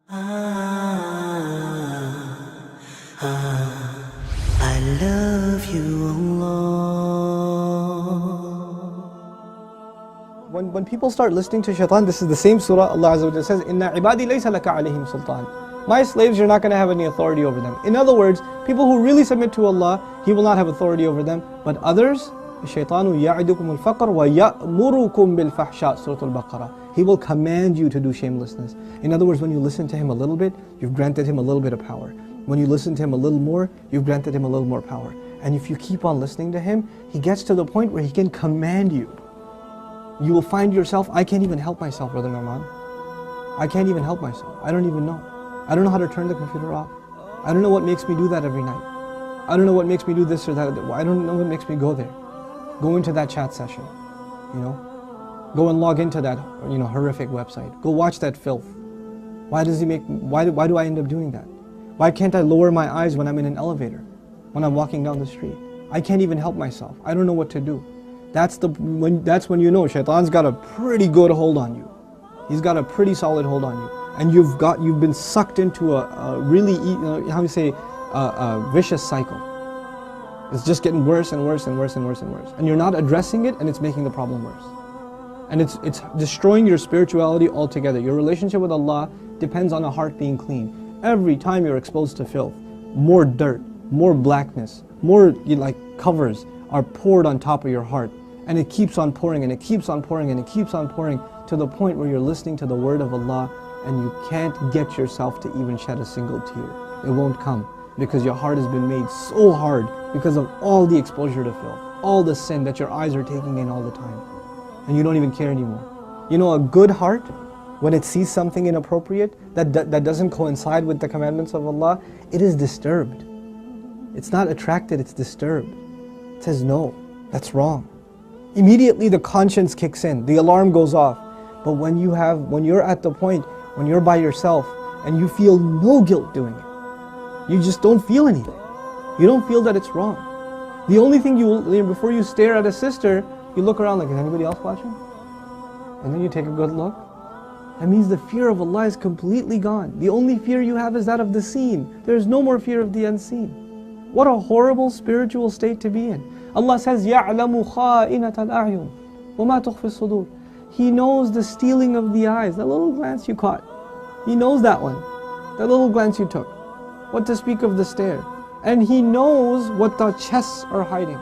I love you, Allah. When people start listening to shaitan, this is the same surah Allah Azza wa Jalla says, Inna ibadi laysa laka alayhim sultan. My slaves, you're not going to have any authority over them. In other words, people who really submit to Allah, He will not have authority over them. But others, الشيطان يعدكم الفقر ويأمركم بالفحشاء, Surah Al-Baqarah. He will command you to do shamelessness. In other words, when you listen to him a little bit, you've granted him a little bit of power. When you listen to him a little more, you've granted him a little more power. And if you keep on listening to him, he gets to the point where he can command you. You will find yourself, I can't even help myself, Brother Norman. I can't even help myself. I don't even know. I don't know how to turn the computer off. I don't know what makes me do that every night. I don't know what makes me do this or that. I don't know what makes me go there. Go into that chat session, you know. Go and log into that, horrific website. Go watch that filth. Why do I end up doing that? Why can't I lower my eyes when I'm in an elevator? When I'm walking down the street? I can't even help myself. I don't know what to do. That's when you know Shaitan's got a pretty good hold on you. He's got a pretty solid hold on you. And you've been sucked into a really, a vicious cycle. It's just getting worse and worse and worse and worse and worse. And you're not addressing it, and it's making the problem worse. And it's destroying your spirituality altogether. Your relationship with Allah depends on a heart being clean. Every time you're exposed to filth, more dirt, more blackness, more covers are poured on top of your heart. And it keeps on pouring and it keeps on pouring and it keeps on pouring to the point where you're listening to the word of Allah and you can't get yourself to even shed a single tear. It won't come because your heart has been made so hard because of all the exposure to filth, all the sin that your eyes are taking in all the time. And you don't even care anymore. You know, a good heart, when it sees something inappropriate that doesn't coincide with the commandments of Allah, it is disturbed. It's not attracted, it's disturbed. It says, no, that's wrong. Immediately the conscience kicks in, the alarm goes off. But when you're at the point, when you're by yourself and you feel no guilt doing it, you just don't feel anything. You don't feel that it's wrong. The only thing before you stare at a sister, you look around like, is anybody else watching? And then you take a good look. That means the fear of Allah is completely gone. The only fear you have is that of the seen. There is no more fear of the unseen. What a horrible spiritual state to be in. Allah says, يَعْلَمُ خَائِنَةَ الْأَعْيُنِ وَمَا تُخْفِي الصُّدُورِ. He knows the stealing of the eyes, that little glance you caught. He knows that one, that little glance you took. What to speak of the stare. And He knows what the chests are hiding.